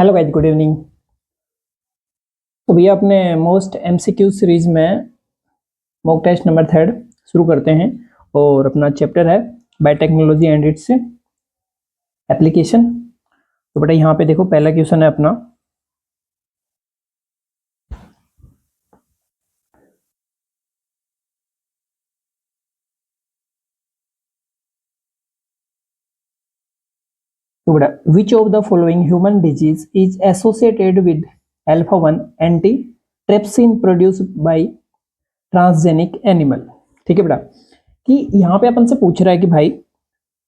Hello guys, good evening. तो भैया अपने मोस्ट एमसीक्यू सीरीज में मॉक टेस्ट नंबर 3 शुरू करते हैं और अपना चैप्टर है बायोटेक्नोलॉजी एंड इट्स एप्लीकेशन। तो बेटा यहाँ पे देखो, पहला क्वेश्चन है अपना, तो बेटा विच of the following human disease is associated with alpha 1 anti trypsin produced by transgenic animal. ठीक है बेटा, कि यहाँ पे अपन से पूछ रहा है कि भाई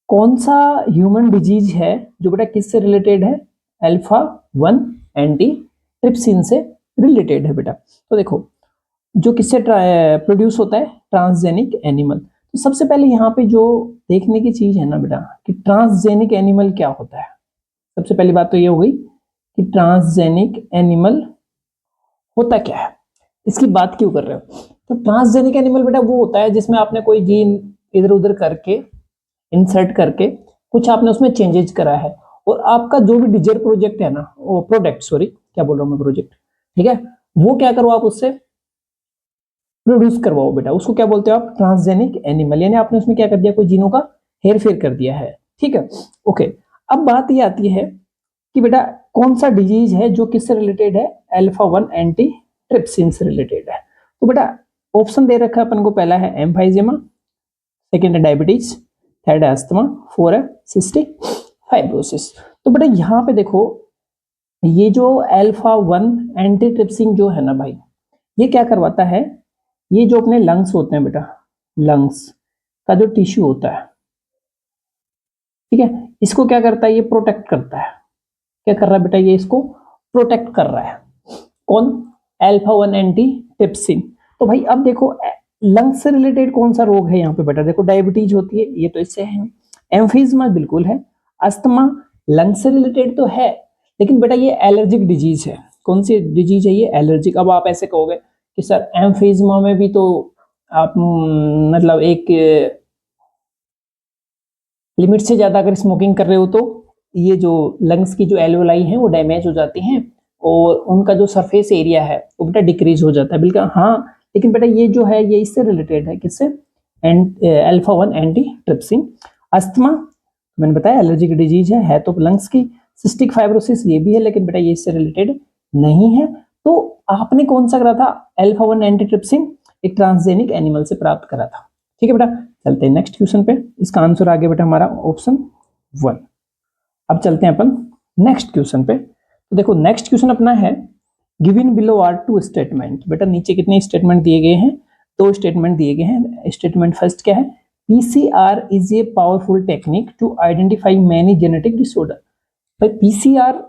कौन सा ह्यूमन डिजीज है जो बेटा किससे रिलेटेड है, अल्फा 1 एंटी ट्रिप्सिन से रिलेटेड है बेटा। तो देखो जो किससे प्रोड्यूस होता है, ट्रांसजेनिक एनिमल। तो सबसे पहले यहाँ पे जो देखने की चीज है ना बेटा कि ट्रांसजेनिक एनिमल क्या होता है। सबसे पहली बात तो ये हो गई कि ट्रांसजेनिक एनिमल होता क्या है, इसकी बात क्यों कर रहे हो। तो ट्रांसजेनिक एनिमल बेटा वो होता है जिसमें आपने कोई जीन इधर उधर करके इंसर्ट करके कुछ आपने उसमें चेंजेस करा है और आपका जो भी डिजायर प्रोजेक्ट है ना, वो प्रोडक्ट, सॉरी क्या बोल रहा हूँ मैं, प्रोजेक्ट, ठीक है, वो क्या करो आप उससे प्रोड्यूस करवाओ बेटा, उसको क्या बोलते हो आप, ट्रांसजेनिक एनिमल। यानी आपने उसमें क्या कर दिया, कोई जीनों का हेर फेर कर दिया है। ठीक है, ओके। अब बात ये आती है कि बेटा कौन सा डिजीज है जो किससे रिलेटेड है, अल्फा 1 एंटी ट्रिप्सिन से रिलेटेड है। तो बेटा ऑप्शन दे रखा है अपन को, पहला है एम्फाइजेमा, सेकेंड है डायबिटीज, थर्ड है अस्थमा, फोर है सिस्टिक फाइब्रोसिस। तो बेटा यहाँ पे देखो, ये जो अल्फा 1 एंटी ट्रिप्सिन जो है ना भाई, ये क्या करवाता है, ये जो अपने लंग्स होते हैं बेटा, लंग्स का जो टिश्यू होता है, ठीक है, इसको क्या करता है, ये प्रोटेक्ट करता है। क्या कर रहा है बेटा, ये इसको प्रोटेक्ट कर रहा है। कौन, अल्फा 1 एंटी ट्रिप्सिन। तो भाई अब देखो लंग्स से रिलेटेड कौन सा रोग है यहाँ पे बेटा, देखो डायबिटीज होती है, ये तो इससे है। एम्फीजमा बिल्कुल है। अस्थमा लंग्स से रिलेटेड तो है, लेकिन बेटा ये एलर्जिक डिजीज है। कौन सी डिजीज है ये, एलर्जिक। अब आप ऐसे कहोगे कि सर एम्फीजमा में भी तो आप मतलब एक लिमिट से ज्यादा अगर स्मोकिंग कर रहे हो तो ये जो लंग्स की जो एल्वेलाई हैं वो डैमेज हो जाती हैं और उनका जो सरफेस एरिया है वो बेटा डिक्रीज हो जाता है। बिल्कुल हाँ, लेकिन बेटा ये जो है ये इससे रिलेटेड है, किससे, अल्फा 1 एंटी ट्रिप्सिन। अस्थमा मैंने बताया एलर्जिक डिजीज है तो लंग्स की। सिस्टिक फाइब्रोसिस ये भी है, लेकिन बेटा ये इससे रिलेटेड नहीं है। तो आपने कौन सा करा था, अल्फा 1 एंटी ट्रिप्सिन एक ट्रांसजेनिक एनिमल से प्राप्त करा था। ठीक है बेटा, चलते हैं नेक्स्ट क्वेश्चन पे। इसका आंसर आ गया बेटा हमारा ऑप्शन 1। अब चलते हैं अपन नेक्स्ट क्वेश्चन पे। तो देखो नेक्स्ट क्वेश्चन अपना है, given below are two statement. बेटा नीचे कितने स्टेटमेंट दिए गए हैं, दो स्टेटमेंट दिए गए हैं। स्टेटमेंट फर्स्ट क्या है, PCR is a powerful technique to identify many genetic disorder. भाई पीसीआर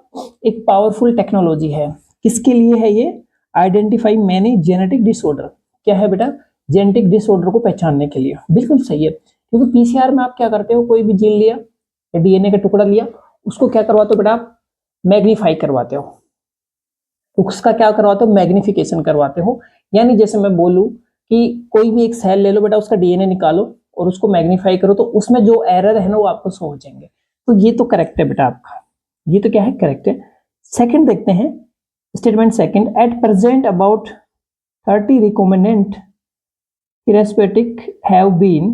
एक पावरफुल टेक्नोलॉजी है, किसके लिए है ये, आइडेंटिफाई मेनी जेनेटिक डिसऑर्डर। क्या है बेटा, जेनेटिक डिसऑर्डर को पहचानने के लिए। बिल्कुल सही है, क्योंकि पीसीआर में आप क्या करते हो, कोई भी जीन लिया या डीएनए का टुकड़ा लिया, उसको क्या करवाते हो बेटा, आप मैग्नीफाई करवाते हो, उसका क्या करवाते हो, मैग्निफिकेशन करवाते हो। यानी जैसे मैं बोलूं कि कोई भी एक सेल ले लो बेटा, उसका डीएनए निकालो और उसको मैग्नीफाई करो, तो उसमें जो एरर है ना वो आपको शो हो जाएंगे। तो ये तो करेक्ट है बेटा आपका, ये तो क्या है, करेक्ट है। सेकंड देखते हैं, statement second, at present about 30 recombinant therapeutic have been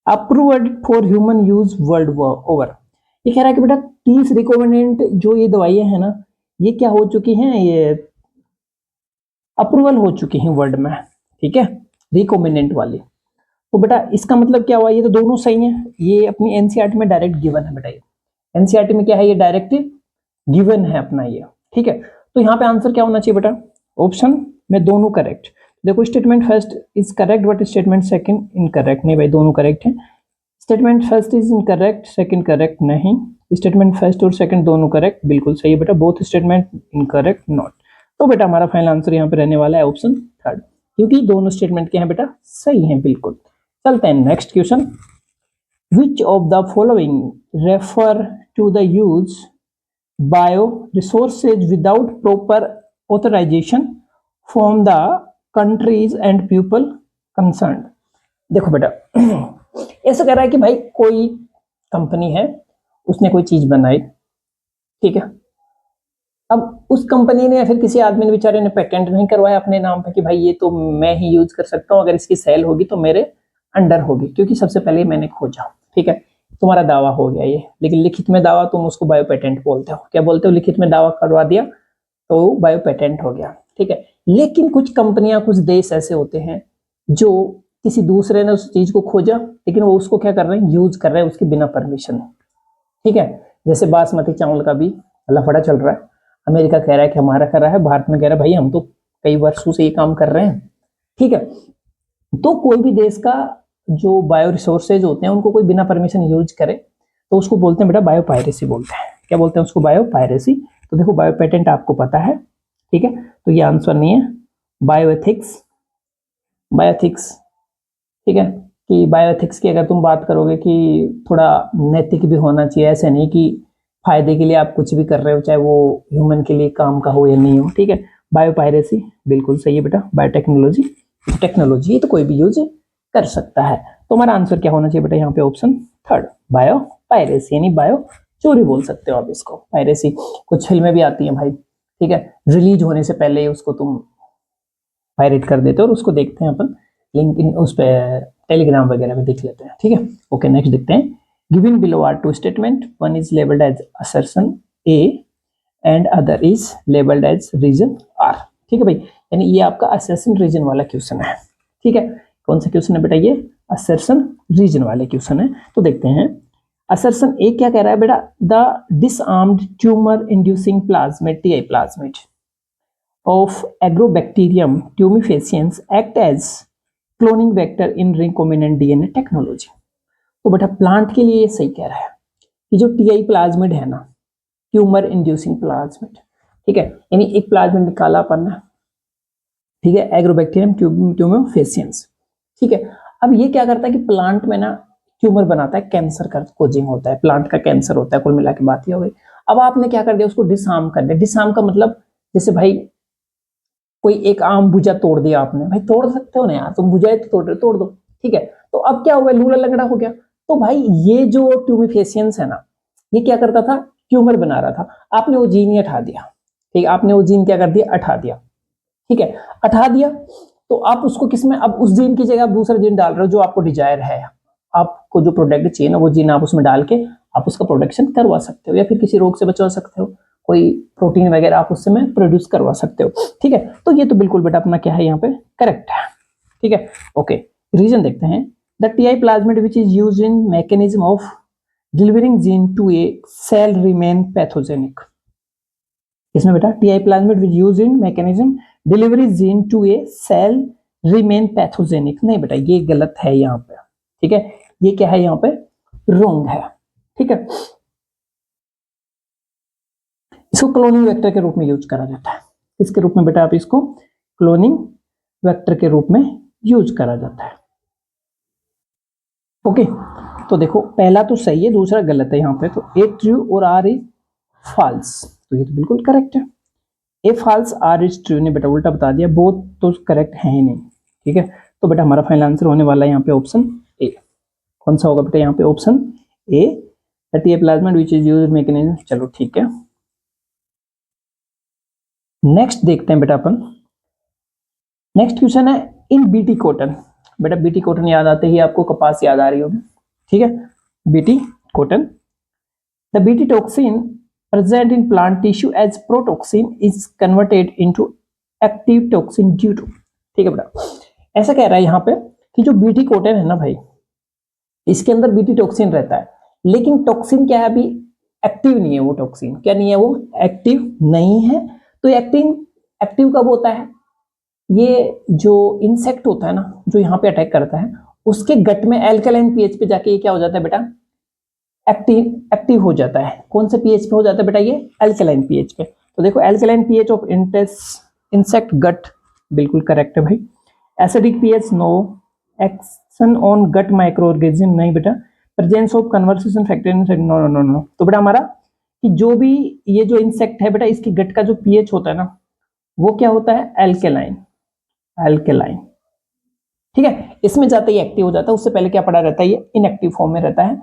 approved for human use world over. ये कह रहा है कि बेटा 30 रिकॉम्बिनेंट जो ये दवाइयां हैं ना, ये क्या हो चुकी हैं, ये अप्रूवल हो चुकी हैं वर्ल्ड में। ठीक है, रिकॉम्बिनेंट वाली। तो बेटा इसका मतलब क्या हुआ, ये तो दोनों सही हैं। ये अपनी एनसीईआरटी में डायरेक्ट गिवन है बेटा, ये एनसीईआरटी में क्या है, ये डायरेक्ट गिवन है अपना ये। ठीक है, तो यहाँ पे आंसर क्या होना चाहिए बेटा, ऑप्शन में दोनों करेक्ट। देखो statement first is correct but statement second incorrect. नहीं भाई, दोनों करेक्ट है। Statement first is incorrect, second correct नहीं। स्टेटमेंट फर्स्ट और सेकंड दोनों करेक्ट, बिल्कुल सही है बेटा। Both statement incorrect not. तो बेटा हमारा फाइनल आंसर यहाँ पे रहने वाला है ऑप्शन थर्ड, क्योंकि दोनों स्टेटमेंट क्या है बेटा, सही है बिल्कुल। चलते हैं next question, which of the following refer to the use bio resources without proper authorisation from the countries and people concern. देखो बेटा ऐसा कह रहा है कि भाई कोई कंपनी है, उसने कोई चीज बनाई, ठीक है, उस कंपनी ने या फिर किसी आदमी ने बेचारे ने पेटेंट नहीं करवाया अपने नाम पे कि भाई ये तो मैं ही यूज कर सकता हूँ, अगर इसकी सेल होगी तो मेरे अंडर होगी, क्योंकि सबसे पहले मैंने खोजा। ठीक है, तुम्हारा दावा हो गया ये, लेकिन लिखित में दावा तुम उसको बायो पेटेंट बोलते हो। क्या बोलते हो? लिखित में दावा करवा दिया तो बायो पेटेंट हो गया। ठीक है, लेकिन कुछ कंपनियां, कुछ देश ऐसे होते हैं जो किसी दूसरे ने उस चीज को खोजा, लेकिन वो उसको क्या कर रहे हैं? यूज कर रहे हैं उसकी बिना परमिशन। ठीक है, जैसे बासमती चावल का भी लफड़ा चल रहा है। अमेरिका कह रहा है कि हमारा कर रहा है, भारत में कह रहा है भाई हम तो कई वर्षों से ये काम कर रहे हैं। ठीक है, तो कोई भी देश का जो बायो रिसोर्सेज होते हैं उनको कोई बिना परमिशन यूज करे तो उसको बोलते हैं बेटा बायो पायरेसी बोलते हैं। क्या बोलते हैं उसको? Bio piracy. तो देखो बायो पेटेंट आपको पता है। ठीक है, तो ये आंसर नहीं है। Bioethics, bioethics. ठीक है, कि बायोएथिक्स की अगर तुम बात करोगे कि थोड़ा नैतिक भी होना चाहिए, ऐसे नहीं कि फायदे के लिए आप कुछ भी कर रहे हो, चाहे वो ह्यूमन के लिए काम का हो या नहीं हो। ठीक है, बायोपायरेसी बिल्कुल सही है बेटा। बायोटेक्नोलॉजी, टेक्नोलॉजी तो कोई भी यूज कर सकता है। तो हमारा आंसर क्या होना चाहिए बेटा यहाँ पे? ऑप्शन थर्ड, बायोपायरेसी, यानी बायो चोरी बोल सकते हो आप इसको, पायरेसी। कुछ फिल्में भी आती हैं भाई, ठीक है, रिलीज होने से पहले ही उसको तुम पायरेट कर देते हो और उसको देखते हैं अपन, लिंक इन उस पे टेलीग्राम वगैरह में देख लेते हैं। ठीक है, ओके, नेक्स्ट देखते हैं। Given below are two statement, one is labelled as assertion A and other is labelled as reason R. ठीक है भाई, यानी ये आपका असर्शन रीजन वाला क्वेश्चन है। ठीक है, कौन सा क्वेश्चन है बेटा? ये असर्शन रीजन वाले क्वेश्चन है। तो देखते हैं, असर्शन ए क्या कह रहा है बेटा? The disarmed tumour inducing plasmid, Ti plasmid of Agrobacterium tumefaciens act as cloning vector in recombinant DNA technology। तो बेटा प्लांट के लिए ये सही कह रहा है कि जो टीआई प्लाज्मिड है ना, ट्यूमर इंड्यूसिंग प्लाज्मिड, ठीक है, यानी एक प्लाज्मिड निकाला अपन ने, ठीक है, एग्रोबैक्टीरियम ट्यूमेफेसियंस। ठीक है, अब ये क्या करता है कि प्लांट में ना ट्यूमर बनाता है, कैंसर का कोजिंग होता है, प्लांट का कैंसर होता है, कुल मिला के बात ये हो गई। अब आपने क्या कर दिया? उसको डिसआर्म कर दिया। डिसआर्म का मतलब जैसे भाई कोई एक आम भुजा तोड़ दिया आपने, भाई तोड़ सकते हो ना यार, तुम भुजाए तो तोड़ दो। ठीक है, तो अब क्या हुआ? लूला लंगड़ा हो गया। तो भाई ये जो ट्यूमेफेसियंस है ना, ये क्या करता था? ट्यूमर बना रहा था। आपने वो जीन ही हटा दिया। ठीक है, आपने वो जीन क्या कर दिया? हटा दिया। ठीक है, हटा दिया तो आप उसको किसमें, अब उस जीन की जगह आप दूसरा जीन डाल रहे हो जो आपको डिजायर है। आपको जो प्रोडक्ट चाहिए ना, वो जीन आप उसमें डाल के आप उसका प्रोडक्शन करवा सकते हो, या फिर किसी रोग से बचा सकते हो, कोई प्रोटीन वगैरह आप उससे में प्रोड्यूस करवा सकते हो। ठीक है, तो ये तो बिल्कुल बेटा अपना क्या है यहाँ पे? करेक्ट है। ठीक है, ओके, रीजन देखते हैं। The Ti plasmid which is used in mechanism of delivering gene to a cell remain pathogenic. इसमें बेटा Ti plasmid which used in mechanism delivery gene to a cell remain pathogenic. नहीं बेटा, ये गलत है यहाँ पे। ठीक है, ये क्या है यहाँ पे? रॉन्ग है। ठीक है, इसको क्लोनिंग वेक्टर के रूप में यूज करा जाता है। इसके रूप में बेटा आप इसको क्लोनिंग वेक्टर के रूप में यूज करा जाता है। ओके, तो देखो पहला तो सही है, दूसरा गलत है यहाँ पे। तो ए ट्रू और आर इज फॉल्स, तो ये तो बिल्कुल करेक्ट है। ए फॉल्स आर इज ट्रू ने बेटा उल्टा बता दिया, बोथ तो करेक्ट है ही नहीं। ठीक है, तो बेटा हमारा फाइनल आंसर होने वाला है यहाँ पे ऑप्शन ए। कौन सा होगा बेटा यहाँ पे? Option A, that A plasmid which is used mechanism. चलो ठीक है, नेक्स्ट देखते हैं बेटा अपन। नेक्स्ट क्वेश्चन है इन बीटी कॉटन। बेटा बीटी कॉटन याद आते ही आपको कपास याद आ रही होगी। ठीक है, Bt cotton, the Bt toxin present in plant tissue as protoxin is converted into active toxin due to. ठीक है बेटा, ऐसा कह रहा है यहाँ पे कि जो बीटी कॉटन है ना भाई, इसके अंदर बीटी टॉक्सिन रहता है, लेकिन टॉक्सिन क्या है? अभी एक्टिव नहीं है वो टॉक्सिन। क्या नहीं है? वो एक्टिव नहीं है। तो एक्टिव कब होता है? ये जो इंसेक्ट होता है ना, जो यहाँ पे अटैक करता है, उसके गट में एल्कलाइन पीएच पे जाके ये क्या हो जाता है बेटा? एक्टिव हो जाता है। कौन से पीएच पे हो जाता है बेटा? ये एल्कलाइन पीएच पे। तो देखो एल्कलाइन पीएच ऑफ इंसेक्ट गट, बिल्कुल करेक्ट है भाई। Acidic pH, no. Action on gut micro organism, नहीं बेटा। Presence of conversation factor, no no no no. तो बेटा हमारा कि जो भी ये जो इंसेक्ट है बेटा, इसकी गट का जो पीएच होता है ना, वो क्या होता है? Alkaline, alkaline. ठीक है, इसमें जाते ही एक्टिव हो जाता है, उससे पहले क्या पड़ा रहता है? ये इनएक्टिव फॉर्म में रहता है।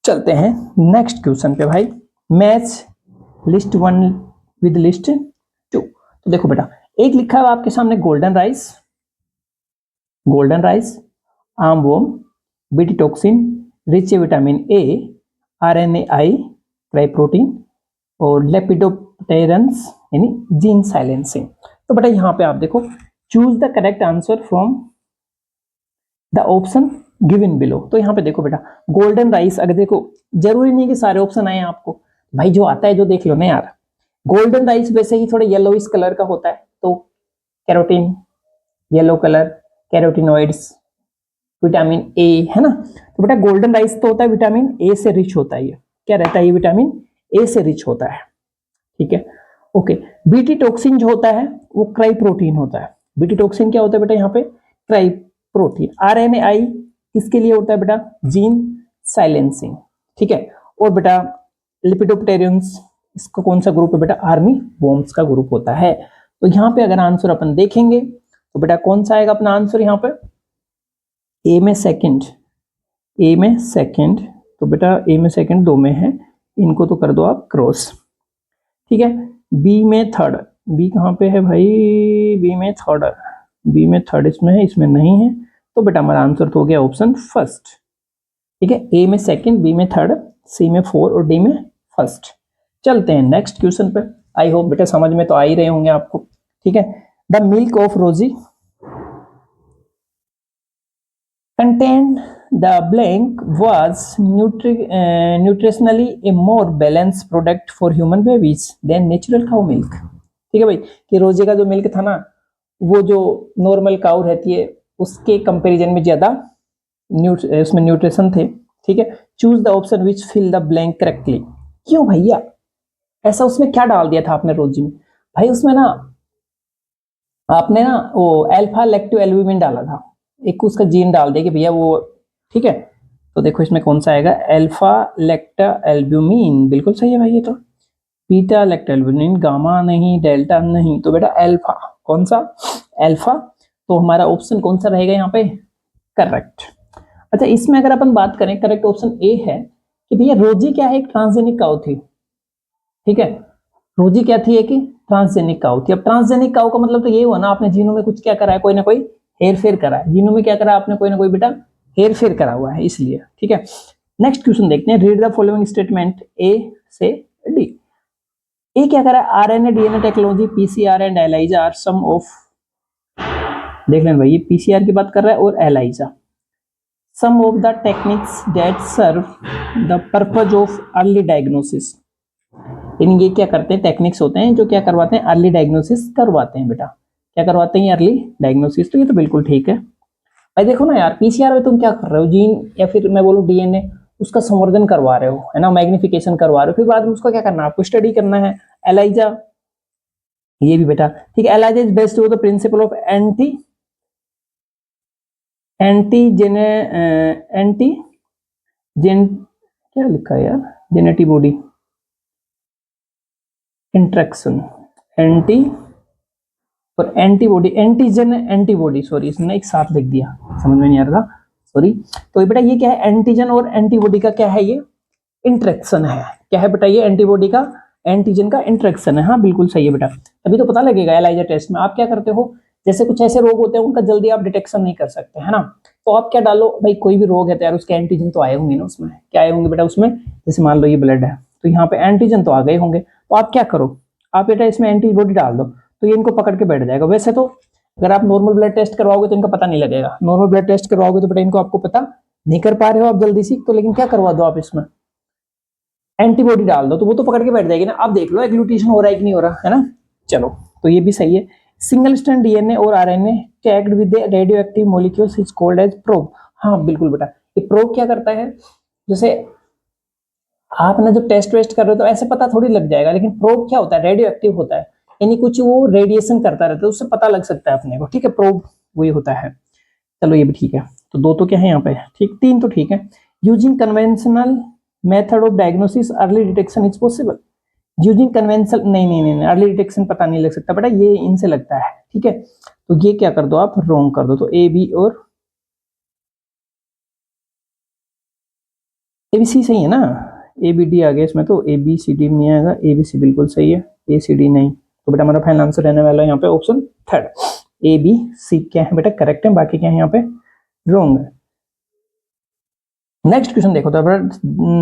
चलते हैं नेक्स्ट क्वेश्चन पे भाई। Match list one with list 2। तो देखो बेटा, एक लिखा है आपके सामने golden rice, armyworm, BT toxin, rich vitamin A, RNAi, cry protein और लेपिडोप्टेरन्स यानी जीन साइलेंसिंग। तो बेटा यहाँ पे आप देखो, choose the correct answer from the option given below. तो यहाँ पे देखो बेटा, गोल्डन राइस, अगर देखो जरूरी नहीं कि सारे ऑप्शन आए आपको, भाई जो आता है जो देख लो ना यार। गोल्डन राइस वैसे ही थोड़ा येलोइश कलर का होता है, तो carotene, yellow colour, carotenoids, vitamin A, है ना। तो बेटा गोल्डन राइस तो होता है विटामिन ए से रिच होता है, ये क्या रहता है, ये विटामिन ए से रिच होता है, ठीक है। ओके, बीटी टॉक्सिन जो होता है वो क्राई प्रोटीन होता है। बीटी टॉक्सिन क्या होता है बेटा, यहाँ पे क्राई प्रोटीन। RNAi किसके लिए होता है बेटा, जीन साइलेंसिंग, ठीक है। और बेटा लिपिडोप्टेरियंस, इसका कौन सा ग्रुप है बेटा, आर्मी वॉर्म्स का ग्रुप होता है। तो यहाँ पे अगर आंसर अपन देखेंगे तो बेटा कौन सा आएगा अपना आंसर, यहाँ पे ए में सेकंड, तो बेटा ए में सेकंड दो में है, इनको तो कर दो आप क्रॉस, ठीक है। बी में थर्ड, बी कहाँ पे है भाई, बी में थर्ड इसमें है, इसमें नहीं है। तो बेटा हमारा आंसर तो हो गया ऑप्शन फर्स्ट, ठीक है। ए में सेकंड, बी में थर्ड, सी में फोर और डी में फर्स्ट। चलते हैं नेक्स्ट क्वेश्चन पे। आई होप बेटा समझ में तो आ ही रहे होंगे आपको, ठीक है। द मिल्क ऑफ रोजी contained the blank was nutritionally a more balanced product for human babies than natural cow milk। ठीक है भाई, कि रोजे का जो मिल्क था ना, वो जो नॉर्मल काउ रहती है उसके कंपैरिजन में ज्यादा उसमें न्यूट्रिशन थे, ठीक है। Choose the option which fill the blank correctly. क्यों भैया, ऐसा उसमें क्या डाल दिया था आपने रोजी में, भाई उसमें ना आपने ना वो अल्फा लैक्टो एल्ब्यूमिन डाला था, एक उसका जीन डाल दे कि भैया वो, ठीक है। तो देखो इसमें कौन सा आएगा, अल्फा लैक्टा एल्ब्यूमिन, बिल्कुल सही है भाई ये तो। बीटा लैक्टा एल्ब्यूमिन, गामा नहीं, डेल्टा नहीं, तो बेटा अल्फा, कौन सा, अल्फा। तो हमारा ऑप्शन कौन सा रहेगा यहाँ पे, करेक्ट। अच्छा, इसमें अगर अपन बात करें, करेक्ट ऑप्शन ए है कि भैया रोजी क्या है, एक ट्रांसजेनिक काउ थी, ठीक है। रोजी क्या थी, एक ट्रांसजेनिक काउ थी। अब ट्रांसजेनिक काउ का मतलब तो ये हुआ ना, आपने जीनों में कुछ क्या करा है, कोई ना कोई हेर फेर करा है, जीनों में क्या करा आपने, कोई ना कोई बेटा हेर फेर करा हुआ है, इसलिए, ठीक है। नेक्स्ट क्वेश्चन देखते हैं, read the following statement A से डी। ए क्या करा, RNA DNA technology, PCR and ELISA are some of, देख लें भाई ये PCR की बात कर रहा है और ELISA, some of the techniques that serve the purpose of early diagnosis. यानी ये क्या करते हैं, टेक्निक्स होते हैं जो क्या करवाते हैं, अर्ली डायग्नोसिस करवाते हैं बेटा, क्या करवाते हैं, अर्ली डायग्नोसिस। तो ये तो बिल्कुल ठीक है भाई। देखो ना यार, PCR में तुम क्या कर रहे हो, जीन या फिर मैं बोलूं DNA, उसका संवर्धन करवा रहे हो, है ना, मैग्निफिकेशन करवा रहे हो, फिर बाद में उसका क्या करना है, आपको स्टडी करना है। एलाइजा, ये भी बेटा ठीक है, ELISA is based on the principle of क्या लिखा है यार, जेनेटिबॉडी इंट्रैक्शन, एंटी और एंटीबॉडी, एंटीजन एंटीबॉडी, सॉरी इसने एक साथ लिख दिया, समझ में नहीं आ रहा था, सॉरी। तो बेटा ये क्या है, एंटीजन और एंटीबॉडी का क्या है, ये इंट्रैक्शन है। क्या है बेटा, ये एंटीबॉडी का एंटीजन का इंट्रैक्शन है। हाँ बिल्कुल सही है बेटा, तभी तो पता लगेगा एलाइजा टेस्ट में। आप क्या करते हो, जैसे कुछ ऐसे रोग होते हैं उनका जल्दी आप डिटेक्शन नहीं कर सकते, है ना, तो आप क्या डालो भाई, कोई भी रोग है तो यार उसके एंटीजन तो आए होंगे ना उसमें, क्या आए होंगे बेटा उसमें, जैसे मान लो ये ब्लड है तो यहाँ पे एंटीजन तो आ गए होंगे, तो आप क्या करो, आप बेटा इसमें एंटीबॉडी डाल दो, तो ये इनको पकड़ के बैठ जाएगा। वैसे तो अगर आप नॉर्मल ब्लड टेस्ट करवाओगे तो इनका पता नहीं लगेगा, नॉर्मल ब्लड टेस्ट करवाओगे तो बेटा इनको आपको पता नहीं कर पा रहे हो आप जल्दी से, तो लेकिन क्या करवा दो आप इसमें एंटीबॉडी डाल दो, तो वो तो पकड़ के बैठ जाएगी ना। आप देख लो एग्लूटेशन हो रहा है कि नहीं हो रहा, है ना। चलो, तो ये भी सही है। सिंगल स्ट्रैंड DNA और RNA tagged with radio active molecules is called as probe. हाँ बिल्कुल बेटा, ये प्रोब क्या करता है, जैसे आप ना जब टेस्ट वेस्ट कर रहे हो तो ऐसे पता थोड़ी लग जाएगा, लेकिन प्रोब क्या होता है, रेडियो एक्टिव होता है, यानी कुछ वो रेडिएशन करता रहता है, उससे पता लग सकता है अपने को, ठीक है, प्रोब वही होता है। चलो ये भी ठीक है, तो दो तो क्या है यहाँ पे, ठीक, तीन तो ठीक है। Using conventional method of diagnosis early detection is possible. Using conventional, नहीं, अर्ली डिटेक्शन पता नहीं लग सकता बेटा, ये इनसे लगता है, ठीक है। तो ये क्या कर दो आप, रॉन्ग कर दो, तो ए बी और ए बी सी सही है ना, ए बी डी आ गया इसमें, तो ए बी सी डी नहीं आएगा, ए बी सी बिल्कुल सही है, ए सी डी नहीं। तो बेटा हमारा फाइनल आंसर रहने वाला है यहाँ पे option third, A B C क्या है बेटा करेक्ट है, बाकी क्या है यहाँ पे रॉन्ग है। नेक्स्ट क्वेश्चन देखो,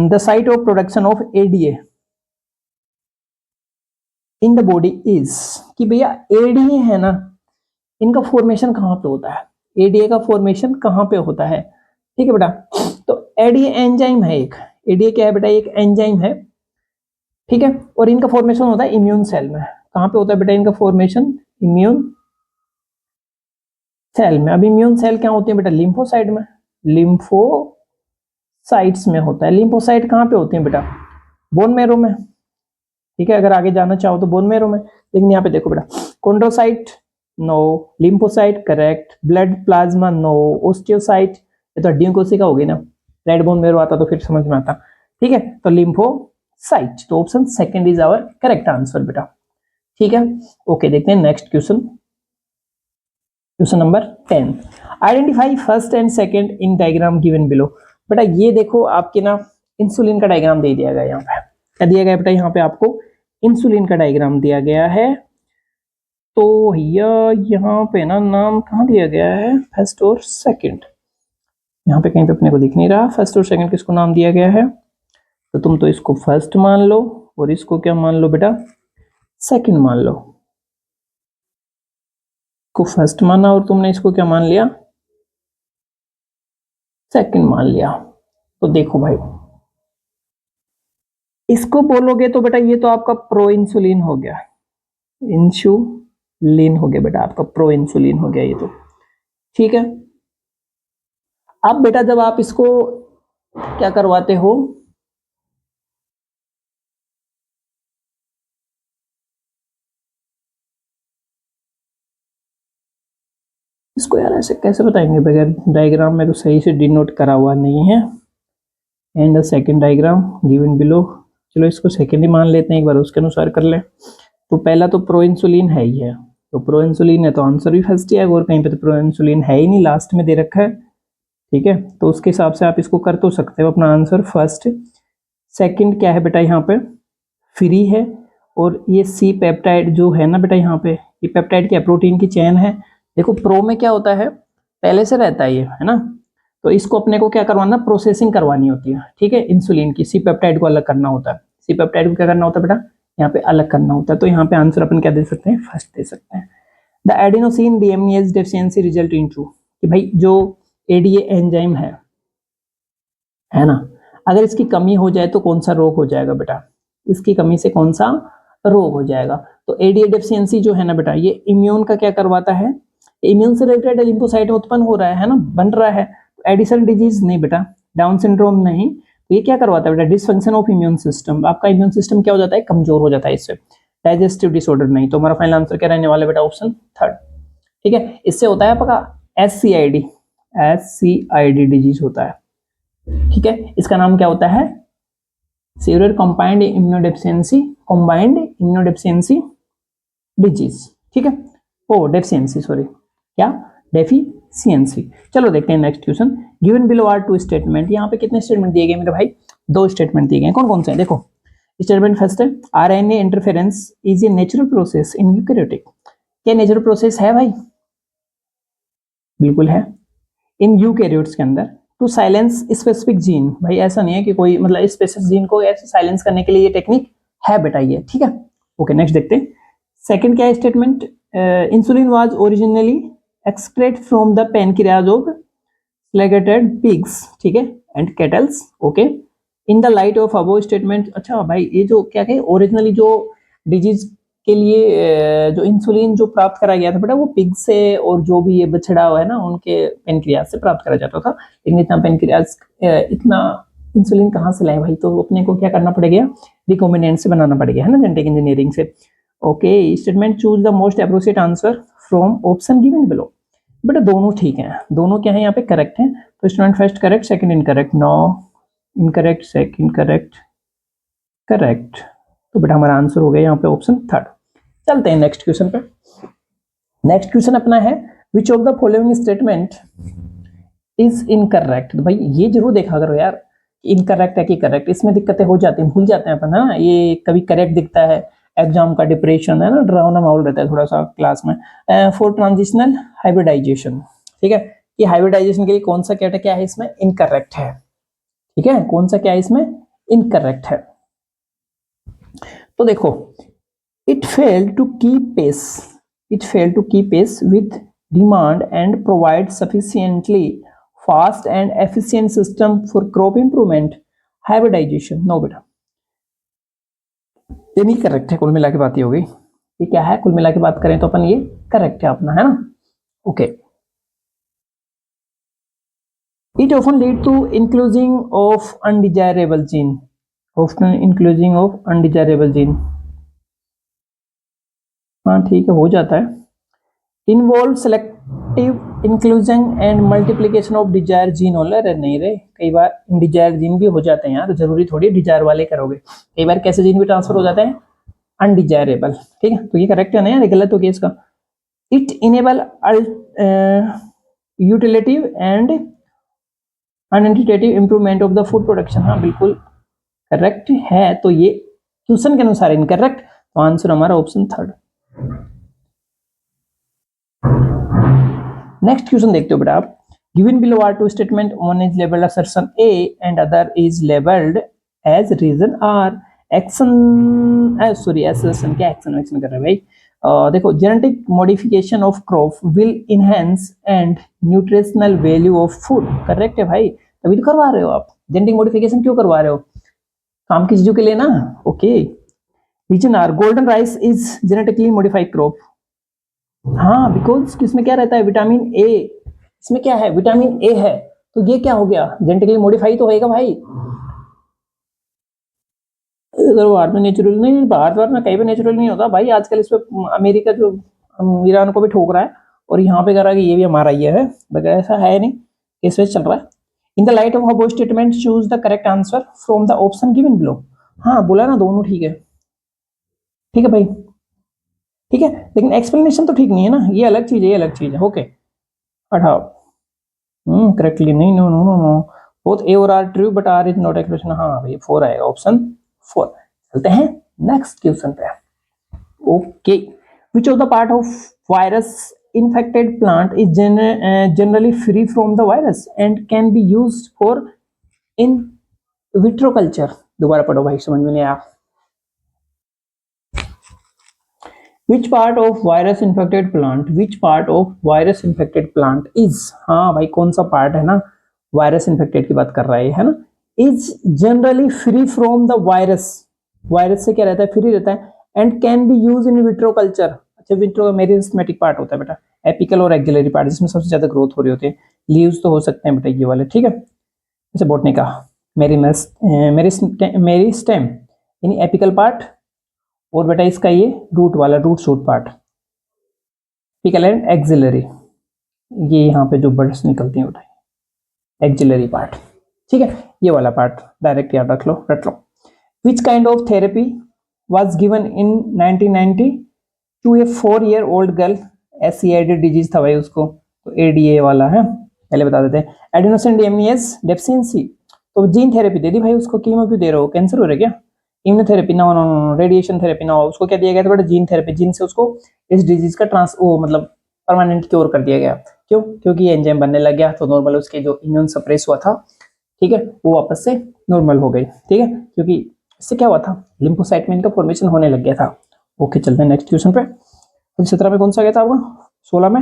the site of production of ADA in the body is, कि भैया एडीए है ना, इनका फॉर्मेशन कहाँ पे होता है, एडीए का फॉर्मेशन कहाँ पे होता है, ठीक है बेटा। तो एडीए एंजाइम है एक, एडीए क्या है बेटा, एक एंजाइम है, ठीक है, और इनका फॉर्मेशन होता है इम्यून सेल में। कहाँ पे होता है बेटा इनका फॉर्मेशन, इम्यून सेल में। अब इम्यून सेल क्या होती है बेटा, लिम्फोसाइट में, लिम्फोसाइट्स में होता है। लिम्फोसाइट कहाँ पे होते हैं बेटा, बोन मैरो में, ठीक है, अगर आगे जाना चाहो तो बोन मैरो में। लेकिन यहाँ पे देखो बेटा, chondrocyte no, lymphocyte correct, blood plasma no, osteocyte ये तो हड्डियों कोशिका होगी ना, रेड बोन मैरो आता तो फिर समझ में आता, ठीक है, तो लिम्फोसाइट, तो option second is our correct answer बेटा, ठीक है। ओके देखते हैं next question, question number 10, identify first and second in diagram given below. बेटा ये देखो आपके ना इंसुलिन का डायग्राम दे दिया गया है, यहाँ पे क्या दिया गया है बेटा, यहाँ पे आपको इंसुलिन का डायग्राम दिया गया है। तो भैया यहाँ पे ना नाम कहाँ दिया गया है, फर्स्ट और सेकंड, यहाँ पे कहीं पे अपने को दिख नहीं रहा फर्स्ट और सेकंड किसको नाम दिया गया है। तो तुम तो इसको फर्स्ट मान लो और इसको क्या मान लो बेटा, सेकंड मान लो, को फर्स्ट माना और तुमने इसको क्या मान लिया, सेकंड मान लिया। तो देखो भाई इसको बोलोगे तो बेटा ये तो आपका प्रो इंसुलिन हो गया, इंसुलिन हो गया बेटा आपका, प्रो इंसुलिन हो गया ये तो, ठीक है। अब बेटा जब आप इसको क्या करवाते हो, इसको यार ऐसे कैसे बताएंगे बगैर डायग्राम में, तो सही से डिनोट करा हुआ नहीं है। And second diagram given below, चलो इसको सेकंड ही मान लेते हैं, एक बार उसके अनुसार कर ले। तो पहला तो प्रो इंसुलिन है ही है, तो प्रो इंसुलिन है तो आंसर भी फर्स्ट ही आएगा, और कहीं पे तो प्रो इंसुलिन है ही नहीं, लास्ट में दे रखा है, ठीक है। तो उसके हिसाब से आप इसको कर तो सकते हो, अपना आंसर फर्स्ट। सेकंड क्या है बेटा यहाँ पे फ्री है, और ये सी पेप्टाइड जो है ना बेटा यहाँ पे, ये पेप्टाइड क्या प्रोटीन की चेन है। देखो प्रो में क्या होता है, पहले से रहता है ये, है ना, तो इसको अपने को क्या करवाना, प्रोसेसिंग करवानी होती है, ठीक है, इंसुलिन की। सी पेप्टाइड को अलग करना होता है, सी पेप्टाइड को क्या करना होता है बेटा, यहाँ पे अलग करना होता है। तो यहाँ पे आंसर अपन क्या दे सकते हैं, फर्स्ट दे सकते हैं। The adenosine DMES deficiency result into, कि भाई जो एडीए एंजाइम है ना, अगर इसकी कमी हो जाए तो कौन सा रोग हो जाएगा बेटा, इसकी कमी से कौन सा रोग हो जाएगा। तो एडीए डेफिशिएंसी जो है ना बेटा, ये इम्यून का क्या करवाता है, इम्यून से रिलेटेड लिम्फोसाइट उत्पन्न हो रहा है ना, बन रहा है। एडिसन डिजीज नहीं बेटा, डाउन सिंड्रोम नहीं, तो ये क्या करवाता है बेटा, डिसफंक्शन ऑफ इम्यून सिस्टम, आपका इम्यून सिस्टम क्या हो जाता है, कमजोर हो जाता है इससे। डाइजेस्टिव डिसऑर्डर नहीं, तो हमारा फाइनल आंसर क्या रहने वाला है बेटा, ऑप्शन थर्ड, ठीक है। इससे होता है आपका एससीआईडी, एससीआईडी डिजीज होता है, ठीक है। इसका नाम क्या होता है, severe combined immunodeficiency, combined immunodeficiency disease, ठीक है, ओ डेफिशिएंसी सॉरी, क्या डेफिशिएंसी। चलो देखते हैं next question, given below are two statement, यहाँ पे कितने स्टेटमेंट दिए गए मेरे भाई, दो स्टेटमेंट दिए गए, कौन कौन से हैं देखो। स्टेटमेंट फर्स्ट है, RNA interference is a natural process in eukaryotic, क्या नेचुरल प्रोसेस है भाई, बिल्कुल है, इन यूकैरियोट्स के अंदर। टू साइलेंस स्पेसिफिक जीन, भाई ऐसा नहीं है कि कोई मतलब स्पेसिफिक जीन को ऐसे साइलेंस करने के लिए ये टेक्निक है बेटा ये, ठीक है। ओके नेक्स्ट देखते हैं, सेकंड क्या है statement, insulin was originally excrete from the pancreas of slaughtered pigs, ठीक है, and cattles, okay, in the light of above statement. अच्छा भाई ये जो क्या है, ओरिजिनली जो डिजीज के लिए जो इंसुलिन जो प्राप्त करा गया था बेटा, वो पिग से और जो भी ये बछड़ा है ना उनके पेनक्रियाज से प्राप्त करा जाता था। लेकिन इतना पेनक्रियाज इतना इंसुलिन कहाँ से लाए भाई, तो अपने को क्या करना पड़ेगा, रिकॉम्बिनेंट से बनाना पड़ेगा, है ना, जेनेटिक इंजीनियरिंग से। Okay statement choose the most appropriate answer from option given below, बेटा दोनों ठीक हैं, दोनों क्या है यहाँ पे करेक्ट हैं। तो student first correct, second incorrect, no incorrect, second correct, correct. तो बेटा हमारा आंसर हो गया यहाँ पे ऑप्शन थर्ड। चलते हैं नेक्स्ट क्वेश्चन पे। नेक्स्ट क्वेश्चन अपना है, विच of the following statement is incorrect. तो भाई ये जरूर देखा करो यार, इनकरेक्ट है कि करेक्ट, इसमें दिक्कतें हो जाती हैं, भूल जाते हैं अपन, है ना। ये कभी करेक्ट दिखता है, एग्जाम का डिप्रेशन है ना, डरावना माहौल रहता है थोड़ा सा क्लास में। फॉर ट्रांजिशनल हाइब्रिडाइजेशन, ठीक है, ये हाइब्रिडाइजेशन के लिए कौन सा क्या है इसमें, इनकरेक्ट है, ठीक है, कौन सा क्या है इसमें, इनकरेक्ट है। तो देखो, it failed to keep pace with demand and provide sufficiently fast and efficient system for crop improvement, hybridization, no बेटा, ये नहीं करेक्ट है। कुल मिला के बात ये हो गई, ये क्या है, कुल मिला के बात करें तो अपन ये करेक्ट है अपना, है ना। Okay, it often lead to including of undesirable gene, हाँ ठीक है, हो जाता है। Involve selective inclusion and multiplication of desire gene only, नहीं रे, कई बार इनडिजायर जीन भी हो जाते हैं यार, जरूरी थोड़ी डिजायर वाले करोगे, कई बार कैसे जीन भी ट्रांसफर हो जाते हैं, अनडिजायरेबल, ठीक है। तो ये करेक्ट है ना यार, गलत हो गया इसका। It enable qualitative and quantitative improvement of the food production, हाँ बिल्कुल करेक्ट है। तो ये क्वेश्चन के अनुसार इनकरेक्ट, तो आंसर हमारा ऑप्शन थर्ड। नेक्स्ट क्वेश्चन देखते हो बेटा आप, given below are two statement, one is labelled assertion A and other is labelled as reason R, action sorry assertion, क्या एक्शन कर रहे हैं भाई। देखो, genetic modification of crop will enhance and nutritional value of food, correct है भाई, तभी तो करवा रहे हो आप, जेनेटिक मॉडिफिकेशन क्यों करवा रहे हो, काम की चीजों के लिए ना। Okay, reason R, golden rice is genetically modified crop, हाँ बिकॉज इसमें क्या रहता है, विटामिन ए, इसमें क्या है, विटामिन ए है, तो ये क्या हो गया, जेनेटिकली मॉडिफाई तो होएगा भाई। भारत में नेचुरल नहीं, भारत में कहीं भी नेचुरल नहीं होता भाई, आजकल इस पे अमेरिका जो ईरान को भी ठोक रहा है, और यहाँ पे कह रहा है कि ये भी हमारा ये है, बगैर ऐसा है नहीं, केस वेस चल रहा है। इन the light of above statement choose the correct answer from the option given below, हाँ बोला ना दोनों ठीक है, ठीक है भाई, ठीक है, लेकिन एक्सप्लेनेशन तो ठीक नहीं है ना, ये अलग चीज है, ये अलग चीज है। ओके, हटाओ, करेक्टली नहीं, no no no no, both A और R true but R is not expression, हाँ भाई 4 आएगा, ऑप्शन 4। चलते हैं नेक्स्ट क्वेश्चन पे। Okay, which of the part of virus infected plant is generally free from the virus and can be used for in vitro culture, दोबारा पढ़ो भाई, समझ में नहीं आया। Which part of virus infected plant? Which part of virus infected plant is? हाँ भाई, कौन सा पार्ट है ना, वायरस इन्फेक्टेड की बात कर रहा है ना, is generally free from the virus, virus से क्या रहता है, फ्री रहता है, and can B use in vitro culture, अच्छा विट्रो मेरिस्टेमेटिक पार्ट होता है बेटा, एपिकल और एक्सिलरी पार्ट, जिसमें सबसे ज्यादा ग्रोथ हो रही होती है, लीव्स तो हो सकते हैं बेटा ये वाले, ठीक है, जैसे बोटनी का मेरी स्टेम यानी एपिकल पार्ट, और बेटा इसका ये रूट वाला, root shoot part, apical and axillary, ये यहाँ पे जो बर्ड्स निकलती हैं एक्सिलरी पार्ट, ठीक है, ये वाला पार्ट डायरेक्ट याद रख लो। Which kind of therapy was given in 1990 to a 4-year-old girl, SCID disease था भाई उसको, तो ADA वाला है, पहले बता देते हैं, एडिनोसिन डिएमिनेज डेफिशिएंसी, तो जीन थेरेपी दे दी भाई उसको, कीमो क्यों दे रहे हो, कैंसर हो रहा है क्या, इम्यूनोथेरेपी ना, रेडिएशन थेरेपी ना, उसको क्या दिया गया था बेटा, जीन थेरेपी, जीन से उसको इस डिजीज का मतलब परमानेंट क्योर कर दिया गया, क्यों, क्योंकि ये एंजाइम बनने लग गया, तो नॉर्मल उसके जो इम्यून सप्रेस हुआ था, ठीक है, वो वापस से नॉर्मल हो गई, ठीक है, क्योंकि इससे क्या हुआ था, लिम्फोसाइट में इनका फॉर्मेशन होने लग गया था। ओके, चलते हैं नेक्स्ट क्वेश्चन पे। 17 में कौन सा गया था आपका, 16 में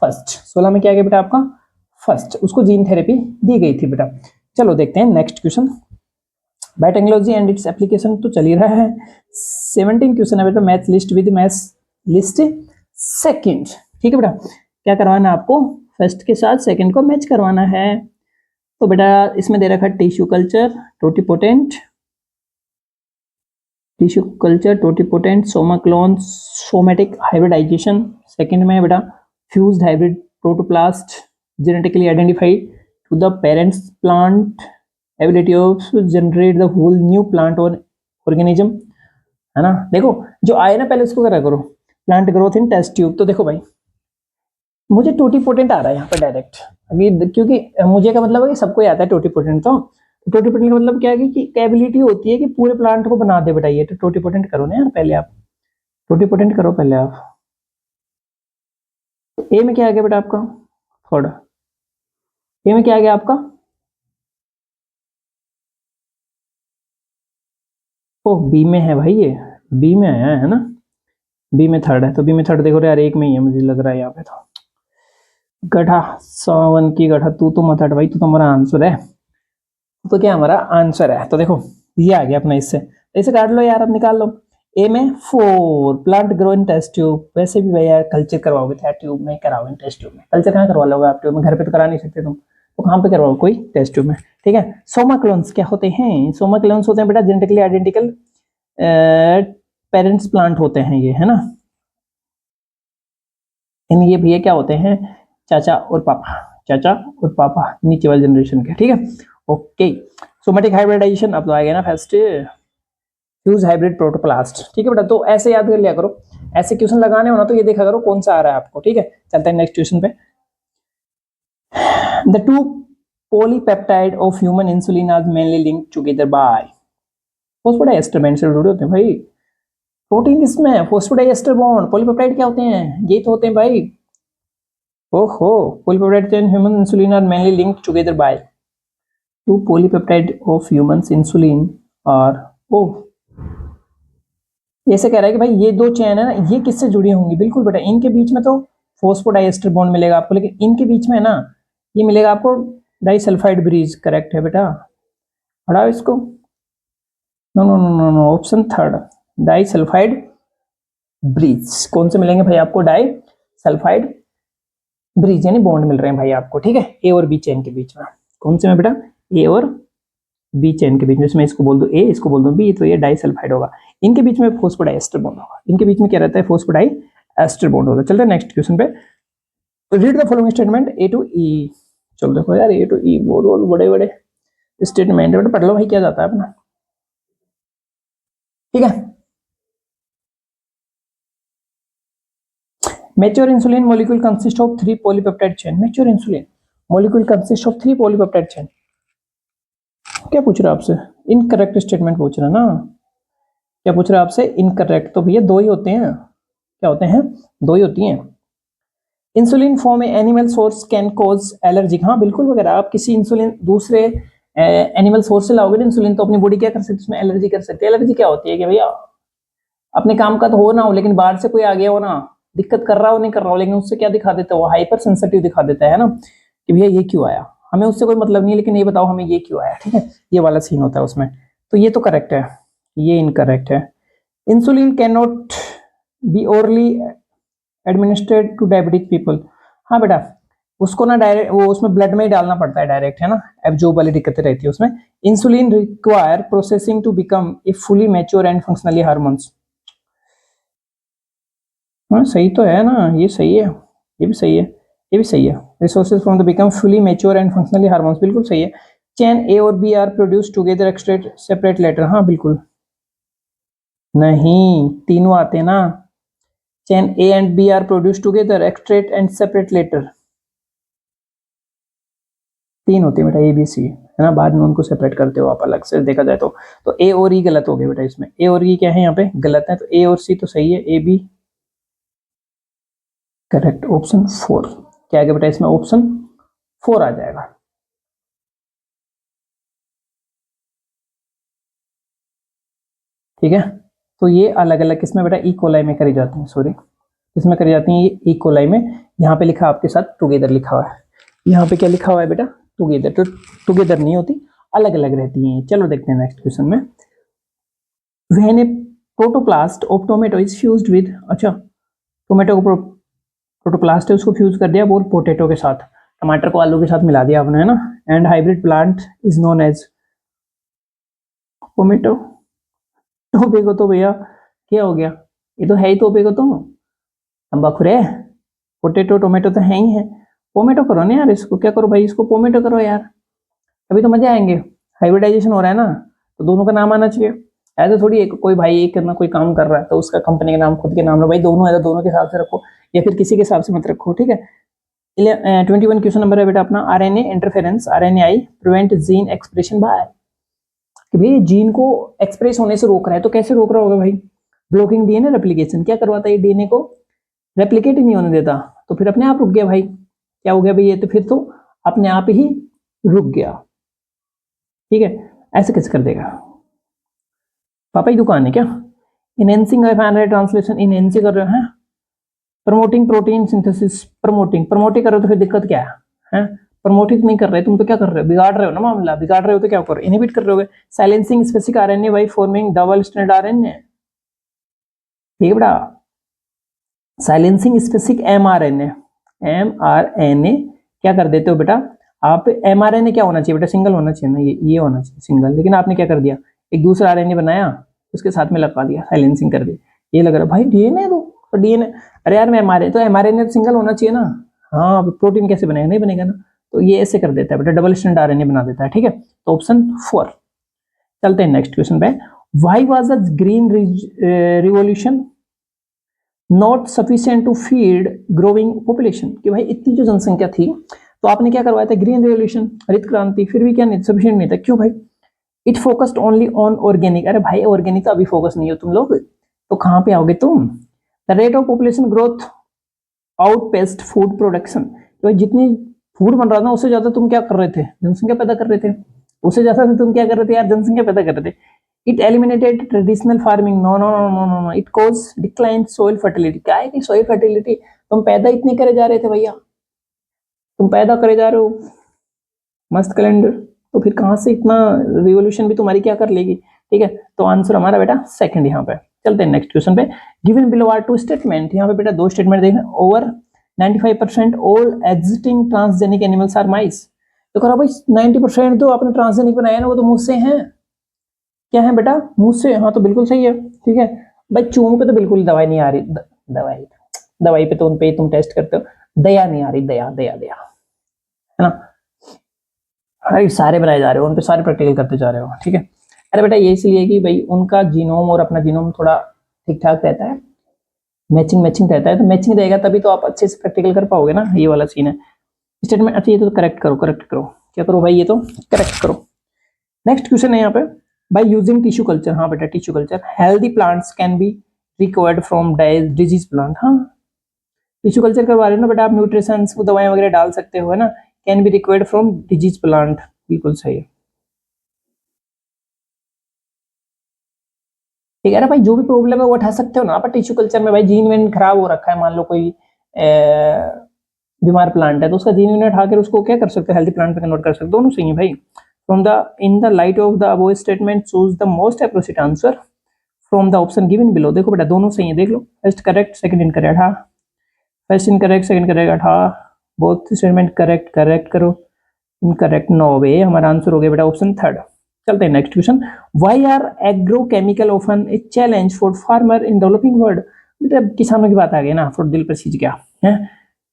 फर्स्ट, 16 में क्या गया बेटा आपका फर्स्ट, उसको जीन थेरेपी दी गई थी बेटा। चलो देखते हैं next question, biotechnology and its application तो चल ही रहा है। 17 क्वेश्चन है बेटा, math list with math list second, ठीक है बेटा, क्या करवाना है आपको, फर्स्ट के साथ सेकंड को मैच करवाना है। तो बेटा इसमें दे रखा है tissue culture totipotent, soma clone somatic hybridization, second में बेटा fused hybrid protoplast genetically identified to the parents plant ability of generate the whole new plant और ऑर्गेनिज्म, है ना। देखो जो आए ना पहले उसको करा करो, plant growth in test tube, तो देखो भाई मुझे टोटिपोटेंट आ रहा है यहाँ पर डायरेक्ट, अभी क्योंकि मुझे का मतलब है कि सबको आता है टोटिपोटेंट, तो टोटीपोटेंट का मतलब क्या है कि कैबिलिटी होती है कि पूरे प्लांट को बना दे बेटा। ये तो टोटीपोटेंट करो ना यार, पहले आप टोटीपोटेंट करो पहले आप। ए में क्या आ गया बेटा आपका? थोड़ा ए में क्या आ गया आपका? ओ बी में है भाई, ये बी में आया है ना, बी में थर्ड है। तो बी में थर्ड देखो यार, एक में ही है मुझे लग रहा है यहाँ पे। तो गधा, 101 की गधा, तू तो मत हट भाई, तू तो हमारा आंसर है। तो क्या हमारा आंसर है? तो देखो ये आ गया अपना, इससे इसे काट लो यार, अब निकाल लो। ए में 4 plant grow in test tube. वैसे भी भैया कल्चर करवाओगे तो ट्यूब में कराओगे, टेस्ट ट्यूब में। कल्चर कहाँ करवा लोगे आप? ट्यूब में, घर पे तो करा नहीं सकते तुम, तो कहाँ पे करवाओ? कोई टेस्ट ट्यूब में। ठीक है। सोमा क्लोन्स क्या होते हैं? सोमा क्लोन्स होते हैं बेटा जेनेटिकली आइडेंटिकल पेरेंट्स प्लांट होते हैं ये, है ना। इन ये भैया क्या होते हैं? चाचा और पापा, चाचा और पापा नीचे वाले जनरेशन के। ठीक है, ओके। सोमेटिक हाइब्रिडाइजेशन अब तो आएगा ना फर्स्ट, फ्यूज हाइब्रिड प्रोटोप्लास्ट। ठीक है बेटा, तो ऐसे याद कर लिया करो, ऐसे क्वेश्चन लगाने हो ना तो ये देखा करो कौन सा आ रहा है आपको। ठीक है, चलते हैं नेक्स्ट क्वेश्चन पे। The two polypeptide of human insulin are mainly linked together by phosphodiester bond से जुड़े होते हैं भाई। प्रोटीन इसमें फॉस्फोडाइएस्टर बॉन्ड, पॉलीपेप्टाइड क्या होते हैं? ये तो होते हैं भाई, ओहो, polypeptide and human insulin are mainly linked together by two polypeptide of human insulin और ओ, ऐसे कह रहा है कि भाई ये दो चेन है ना, ये किससे जुड़ी होंगी? बिल्कुल बेटा, इनके बीच में तो फॉस्फोडाइएस्टर बॉन्ड मिलेगा आपको, लेकिन इनके बीच में है ना, ये मिलेगा आपको डाइसल्फाइड ब्रिज। करेक्ट है बेटा, हटाओ इसको। No no no no no, option third, disulfide bridge. कौन से मिलेंगे भाई आपको? डाइसल्फाइड ब्रिज, यानी बॉन्ड मिल रहे हैं भाई आपको। ठीक है, ए और बी चेन के बीच में। कौन से में बेटा? ए और बी चेन के बीच में। इसमें इसको बोल दो ए, इसको बोल दो बी, तो ये डाइसल्फाइड होगा। इनके बीच में फॉस्फोडाइएस्टर बॉन्ड होगा। इनके बीच में क्या रहता है? फॉस्फोडाइएस्टर बॉन्ड होता है। चलते हैं नेक्स्ट क्वेश्चन पे। Read the following statement A to E. चलो देखो यार, ए टू ई बहुत बड़े बड़े स्टेटमेंट है, पढ़ लो भाई क्या जाता है अपना। ठीक है, mature insulin molecule consist of 3 polypeptide chain. Mature insulin molecule consist of 3 polypeptide chain. क्या पूछ रहा है आपसे? इनकरेक्ट स्टेटमेंट पूछ रहा है ना। क्या पूछ रहा है आपसे? इनकरेक्ट। तो भैया दो ही होते हैं। क्या होते हैं? दो ही होती हैं। Insulin form A animal source can cause allergy. हाँ बिल्कुल वगैरह, आप किसी इंसुलिन दूसरे एनिमल सोर्स से लाओगे ना इंसुलिन, तो अपनी बॉडी क्या कर सकती है? उसमें एलर्जी कर सकती है। एलर्जी क्या होती है कि भैया अपने काम का तो हो ना हो, लेकिन बाहर से कोई आ गया हो ना, दिक्कत कर रहा हो नहीं कर रहा हो, लेकिन उससे क्या दिखा देता है? वो हाइपर सेंसिटिव दिखा देता है ना, कि भैया ये क्यों आया, हमें उससे कोई मतलब नहीं है, लेकिन ये बताओ हमें ये क्यों आया। ठीक है, ये वाला सीन होता है उसमें। तो ये तो करेक्ट है, ये इनकरेक्ट है। Insulin can not be orally administered to diabetic people. हाँ बेटा, उसको ना डायरेक्ट वो उसमें ब्लड में ही डालना पड़ता है डायरेक्ट, है ना। एब्जॉर्ब वाली दिक्कतें रहती है उसमें। Insulin require processing to become a fully mature and functionally hormones. हाँ सही तो है ना, ये सही है, ये भी सही है, ये भी सही है। Resources from the become fully mature and functionally hormones, बिल्कुल सही है। चेन ए और B are produce together extract separate later. हाँ बिल्कुल नहीं, तीनों आते हैं ना। Chain A and B are produce together extract and separate later. तीन होते हैं बेटा, ए बी सी, है ना। बाद में उनको सेपरेट करते हो आप अलग से, देखा जाए तो ए और ई गलत हो गए बेटा इसमें। ए और ई क्या है यहाँ पे? गलत है। तो ए और सी तो सही है, ए बी करेक्ट। ऑप्शन 4 क्या है बेटा इसमें? ऑप्शन 4 आ जाएगा। ठीक है, तो ये अलग अलग किसमें बेटा? ई कोलाई में करी जाती है, सॉरी किसमें करी जाती है? ये ई कोलाई में। यहाँ पे लिखा आपके साथ टुगेदर लिखा हुआ है, यहाँ पे क्या लिखा हुआ है बेटा? टुगेदर। तो टुगेदर नहीं होती, अलग अलग रहती हैं। चलो देखते हैं नेक्स्ट क्वेश्चन में। When A protoplast of tomato is fused with, अच्छा टोमेटो को प्रोटोप्लास्ट है उसको फ्यूज कर दिया बोल पोटैटो के साथ, टमाटर को आलू के साथ मिला दिया आपने, है ना। And hybrid plant is known as tomato. Tobacco तो भैया क्या हो गया? ये तो है ही टोबैको तो, तंबाखुरे। पोटैटो टोमेटो तो है ही है। पोमेटो करो ना यार, इसको क्या करो भाई, इसको पोमेटो करो यार, अभी तो मजे आएंगे। हाइब्रिडाइजेशन हो रहा है ना, तो दोनों का नाम आना चाहिए। ऐसे थोड़ी एक कोई भाई एक करना कोई काम कर रहा है तो उसका कंपनी का नाम खुद के नाम लो भाई, दोनों है तो दोनों के हिसाब से रखो, या फिर किसी के हिसाब से मत रखो। ठीक है, 21 क्वेश्चन नंबर है बेटा अपना। RNA interference, RNAi prevent gene expression by कि भाई जीन को एक्सप्रेस होने से रोक रहा है, तो कैसे रोक रहा होगा भाई? Blocking DNA replication. क्या करवाता है? डीएनए को रेप्लिकेट ही नहीं होने देता, तो फिर अपने आप रुक गया भाई। क्या हो गया भाई? ये तो फिर तो अपने आप ही रुक गया। ठीक है, ऐसे कैसे कर देगा? पापा की दुकान है क्या? इनहेंसिंग ट्रांसलेशन, इनहेंसिंग कर रहे हैं, प्रमोटिंग प्रोटीन सिंथेसिस, प्रमोट ही कर रहे हो तो फिर दिक्कत क्या है? प्रमोट ही नहीं कर रहे तुम तो क्या कर रहे हो? बिगाड़ रहे हो ना मामला, बिगाड़ रहे हो तो क्या करो? इनहिबिट कर रहे हो। Silencing specific RNA by forming double strand RNA. ठीक है बेटा, साइलेंसिंग स्पेसिफिक एमआरएनए, एमआरएनए क्या कर देते हो बेटा आप? एमआरएनए क्या होना चाहिए बेटा? सिंगल होना चाहिए ना, ये होना चाहिए सिंगल, लेकिन आपने क्या कर दिया? एक दूसरा आरएनए बनाया, उसके साथ में लगा दिया, साइलेंसिंग कर दी। ये लग रहा है भाई डीएनए तो डीएनए, अरे यार मैं एमआरएनए तो एमआरएनए तो सिंगल होना चाहिए ना। हाँ, प्रोटीन कैसे बनेगा? नहीं बनेगा ना, तो ये ऐसे कर देता है बेटा, डबल स्ट्रैंड आरएनए बना देता है। ठीक है, तो ऑप्शन 4। चलते हैं नेक्स्ट क्वेश्चन पे। Why was the green revolution not sufficient to feed growing population? कि भाई इतनी जो जनसंख्या थी तो आपने क्या करवाया था? ग्रीन रिवॉल्यूशन, हरित क्रांति, फिर भी क्या नहीं सफिशिएंट नहीं था। क्यों भाई? It focused only on organic. अरे भाई ऑर्गेनिक तो अभी फोकस नहीं हो तुम लोग, तो कहां पे आओगे तुम? The rate of population growth outpaced food production. तो जितनी फूड बन रहा था उससे ज्यादा तुम क्या कर रहे थे? जनसंख्या पैदा कर रहे थे। उससे ज्यादा तुम क्या कर रहे थे यार? जनसंख्या पैदा कर रहे थे। It eliminated traditional farming, no no no no no no, it cause decline soil fertility. क्या है कि सोइल फर्टिलिटी तुम पैदा इतने करे जा रहे थे भैया, तुम पैदा करे जा रहे हो मस्त कैलेंडर, तो फिर कहां से इतना रिवोल्यूशन भी तुम्हारी क्या कर लेगी? ठीक है, तो आंसर हमारा बेटा सेकंड यहाँ पे। चलते हैं नेक्स्ट क्वेश्चन पे। Given below are two statement. यहाँ पे बेटा दो स्टेटमेंट देखना। Over 95% all existing transgenic animals are mice. तो कह रहा भाई 90% तो आपने ट्रांसजेनिक बनाया ना, वो तो मुझसे हैं। क्या है बेटा? मुझसे। हाँ तो बिल्कुल सही है। ठीक है भाई, चूहों पे तो बिल्कुल दवाई नहीं आ रही, दवाई पे तो उन पे तुम टेस्ट करते हो, दया नहीं आ रही, दया दया दया, है ना? अरे सारे बनाए जा रहे हो, उन पे सारे प्रैक्टिकल करते जा रहे हो। ठीक है, अरे बेटा ये इसलिए कि भाई उनका जीनोम और अपना जीनोम थोड़ा ठीक ठाक रहता है, मैचिंग मैचिंग रहता है, तो मैचिंग रहेगा तभी तो आप अच्छे से प्रैक्टिकल कर पाओगे ना। ये वाला सीन है स्टेटमेंट। अच्छा ये तो करेक्ट करो, करेक्ट करो, क्या करो भाई? ये तो करेक्ट करो। नेक्स्ट क्वेश्चन है यहाँ पे, बाय यूजिंग टिश्यू कल्चर। हाँ बेटा tissue culture, healthy plants can be recovered from disease plant. हाँ टिश्यू कल्चर करवा रहे हो ना बेटा आप, न्यूट्रिशंस वो दवाएं वगैरह डाल सकते हो, है ना? Can be recovered from disease plant, बिल्कुल सही है। ठीक है ना भाई, जो भी प्रॉब्लम है वो उठा सकते हो ना आप टिश्यू कल्चर में। भाई जीन वेन खराब हो रखा है, मान लो कोई बीमार प्लांट है, तो उसका जीन वेन उठा कर उसको क्या कर सकते हो? हेल्दी प्लांट में कन्वर्ट कर सकते हो। दोनों सही है भाई। From the in the light of the above statement choose the most appropriate answer from the option given below. देखो बेटा दोनों सही है, देख लो। First correct, second incorrect. हाँ फर्स्ट इनकरेक्ट, सेकंड करेक्ट। हाँ बोथ स्टेटमेंट करेक्ट, करेक्ट करो। Incorrect, no way. हमारा आंसर हो गया बेटा ऑप्शन थर्ड। चलते हैं next question. Why are agrochemical often a challenge for farmer in developing world? बेटा किसानों की बात आ गई ना, फॉर दिल प्रसीज क्या है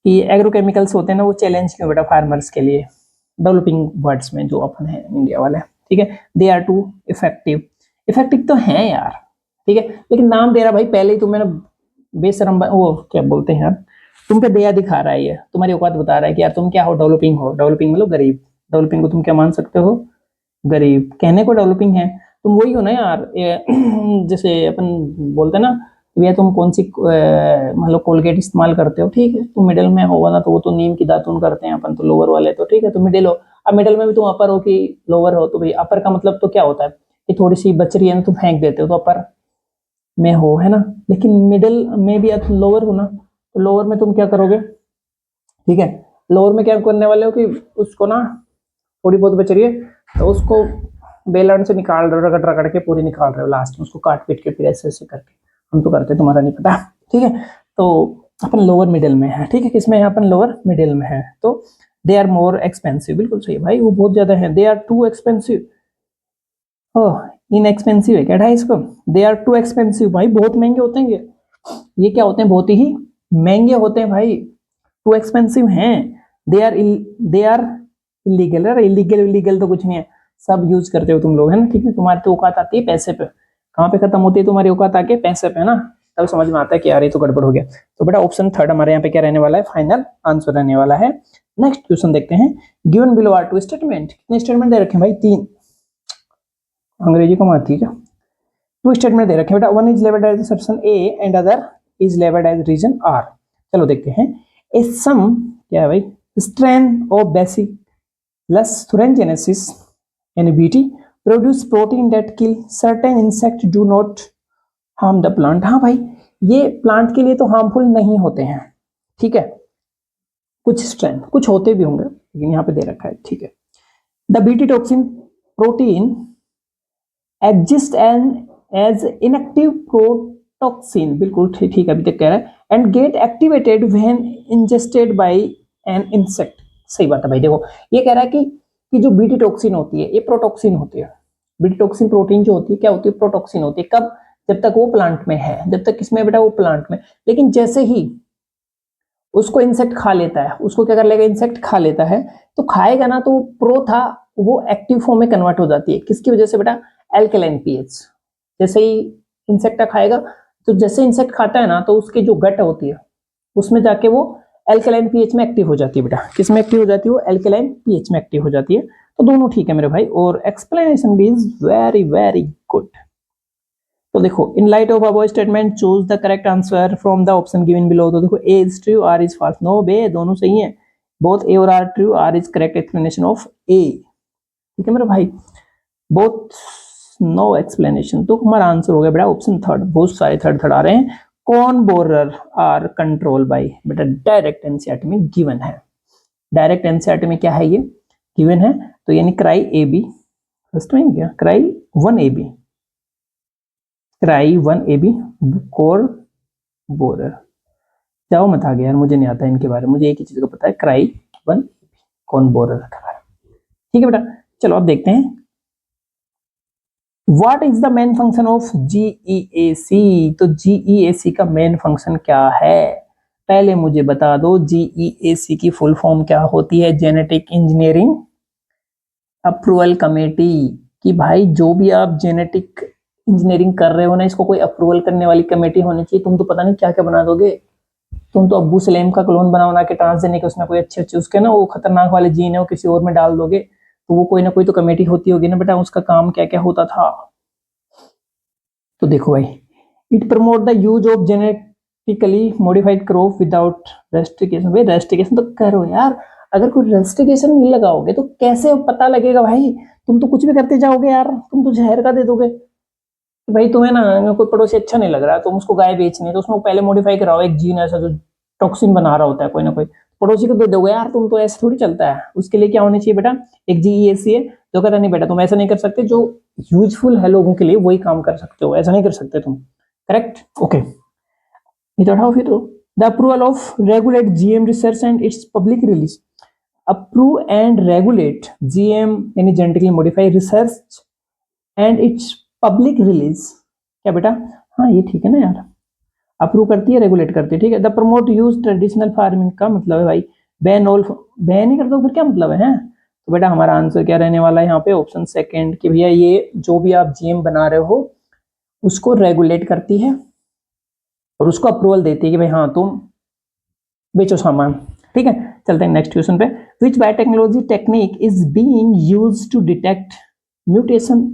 कि एग्रोकेमिकल्स होते हैं ना, वो चैलेंज क्यों बेटा फार्मर्स के लिए डेवलपिंग वर्ल्ड्स में, जो अपन है इंडिया वाले। ठीक है, they are too effective. Effective तो है यार, ठीक है, लेकिन नाम दे रहा भाई पहले ही तुम्हें ना बेशरम, वो क्या बोलते हैं यार, तुम पे दया दिखा रहा है, ये तुम्हारी औकात बता रहा है कि यार तुम क्या हो? डेवलपिंग हो। डेवलपिंग मतलब गरीब। डेवलपिंग को तुम क्या मान सकते हो? गरीब। कहने को डेवलपिंग है, तुम वही हो ना यार। जैसे अपन बोलते हैं ना भैया तुम कौन सी मतलब कोलगेट इस्तेमाल करते हो, ठीक है, तुम मिडिल में होगा ना, तो वो तो नीम की दातुन करते हैं, अपन तो लोअर वाले, तो ठीक है, तो मिडिल हो। अब मिडिल में भी तुम अपर हो कि लोअर हो? तो भाई अपर का मतलब तो क्या होता है कि थोड़ी सी बच रही है ना, तुम फेंक देते हो, तो अपर में हो, है ना? लेकिन मिडिल में भी तुम लोअर हो ना, तो लोअर में तुम क्या करोगे? ठीक है, लोअर में क्या करने वाले हो कि उसको ना थोड़ी बहुत बच रही है तो उसको बेलन से निकाल रहे हो, रगड़ रगड़ के पूरी निकाल रहे हो, लास्ट में उसको काट पीट के फिर ऐसे ऐसे करके। हम तो करते, तुम्हारा नहीं पता। ठीक है, तो अपन लोअर मिडिल में है। ठीक है, किसमें है? अपन लोअर मिडिल में है। तो दे आर मोर एक्सपेंसिव, बिल्कुल सही भाई, वो बहुत ज्यादा है। They are too expensive. Oh inexpensive है क्या था इसको? दे आर टू एक्सपेंसिव, भाई बहुत महंगे होते हैं ये क्या होते हैं? बहुत ही महंगे होते हैं भाई, टू एक्सपेंसिव हैं। They are illegal. अरे इलीगल इलीगल तो कुछ नहीं है, सब यूज करते हो तुम लोग, है ना? ठीक है, तुम्हारी तो औकात आती है पैसे पे। कहाँ पे खत्म होती है तुम्हारी औकात? आके पैसे पे, है ना? तब समझ में आता है कि यार ये तो गड़बड़ हो गया। तो बेटा ऑप्शन थर्ड हमारे यहाँ पे क्या रहने वाला है? फाइनल आंसर रहने वाला है। नेक्स्ट क्वेश्चन देखते हैं। Given below are two statement. कितने स्टेटमेंट दे रखे हैं भाई? 3। अंग्रेजी कम आती है क्या? टू स्टेटमेंट दे रखे हैं बेटा, one is labelled as section A and other is labelled as reason R. चलो देखते हैं। ए सम क्या है भाई, strain of Bacillus thuringiensis NBT produce protein that kill certain insect do not harm the plant. हाँ भाई, ये plant के लिए तो हार्मफुल नहीं होते हैं, ठीक है, कुछ स्ट्रैन, कुछ होते भी होंगे लेकिन यहाँ पे दे रखा है, ठीक है। The Bt toxin protein exist as inactive protoxin, बिल्कुल ठीक है, अभी तक कह रहा है, and get activated when ingested by an insect. सही बात है भाई। देखो ये कह रहा है कि जो बीटी टॉक्सिन होती है ये प्रोटॉक्सिन होती है। बीटी टॉक्सिन प्रोटीन जो होती है क्या होती है, प्रोटॉक्सिन होती है। कब? जब तक वो प्लांट में है, जब तक किसमें बेटा, वो प्लांट में। लेकिन जैसे ही उसको इंसेक्ट खा लेता है, उसको क्या कर लेगा, इंसेक्ट खा लेता है, तो खाएगा ना, तो वो प्रो था वो एक्टिव फॉर्म में कन्वर्ट हो जाती है। किसकी वजह से बेटा, एल्कलाइन पीएच। जैसे ही इंसेक्ट खाएगा, तो जैसे इंसेक्ट खाता है ना, तो उसकी जो गट होती है उसमें जाके वो एल्कलाइन पीएच में एक्टिव हो जाती है बेटा। किस में एक्टिव हो जाती है, वो एल्कलाइन पीएच में एक्टिव हो जाती है। तो दोनों ठीक है मेरे भाई, और एक्सप्लेनेशन भी इज वेरी वेरी गुड। तो देखो, in light of above statement choose the correct answer from the option given below. तो देखो, A is true, R is false. No way, दोनों सही है, बोथ ए और R true, R is correct explanation of A. ठीक है मेरे भाई, बोथ नो एक्सप्लेनेशन। तो हमारा आंसर हो गया बेटा ऑप्शन थर्ड। बहुत सारे थर्ड आ रहे हैं। कौन बोरर आर कंट्रोल बाय, बेटा डायरेक्ट एनसीईआरटी में गिवन है। डायरेक्ट एनसीईआरटी में क्या है, ये गिवन है। तो यानी क्राई ए बी, फर्स्ट में क्या, cry 1AB, cry 1AB core borer. जाओ मत आ गया यार, मुझे नहीं आता इनके बारे में, मुझे एक ही चीज का पता है, क्राई 1AB कौन बोरर रखा है। ठीक है बेटा, चलो अब देखते हैं what is the main function of GEAC। तो GEAC का मेन फंक्शन क्या है, पहले मुझे बता दो। GEAC की फुल फॉर्म क्या होती है, जेनेटिक इंजीनियरिंग अप्रूवल कमेटी। कि भाई जो भी आप जेनेटिक इंजीनियरिंग कर रहे हो ना, इसको कोई अप्रूवल करने वाली कमेटी होनी चाहिए। तुम तो पता नहीं क्या क्या बना दोगे, तुम तो अब्बू सलेम का क्लोन बना के ट्रांसजेनिक, उसमें कोई अच्छे अच्छे उसके ना वो खतरनाक वाले जीन है वो किसी और में डाल दोगे, तो वो कोई ना कोई तो कमेटी होती होगी ना बेटा, उसका काम क्या क्या होता था। तो देखो भाई, it promote the use of genetically modified crop without restriction. भाई रेस्ट्रिक्शन तो करो यार, अगर कोई रेस्ट्रिक्शन नहीं लगाओगे तो कैसे पता लगेगा भाई, तुम तो कुछ भी करते जाओगे यार, तुम तो जहर का दे दोगे। भाई तुम्हें ना कोई पड़ोसी अच्छा नहीं लग रहा, तुम उसको गाय बेचनी है, तो उसमें पहले मॉडिफाई कराओ एक जीन ऐसा जो टॉक्सिन बना रहा होता है कोई ना कोई, पड़ोसी को दे दोगे यार, तुम तो ऐसे थोड़ी चलता है। उसके लिए क्या होनी चाहिए बेटा, एक GEAC है जो कहता नहीं बेटा तुम ऐसा नहीं कर सकते, जो यूजफुल है लोगों के लिए वही काम कर सकते हो, ऐसा नहीं कर सकते तुम। Correct, okay. ये तो फिर the approval of regulate GM research and it's public release. Approve and regulate GM यानी genetically modified research and it's public release. क्या बेटा, हाँ ये ठीक है ना यार, अप्रूव करती है, रेगुलेट करती है, ठीक है। The promote use traditional farming का मतलब है भाई बैन ऑल, बैन नहीं करते फिर क्या मतलब है? तो बेटा हमारा आंसर क्या रहने वाला है यहाँ पे, ऑप्शन सेकंड, कि भैया ये जो भी आप GM बना रहे हो उसको रेगुलेट करती है और उसको अप्रूवल देती है कि भाई हाँ तुम बेचो सामान। ठीक है, चलते हैं नेक्स्ट क्वेश्चन पे। Which biotechnology technique is being used to detect mutation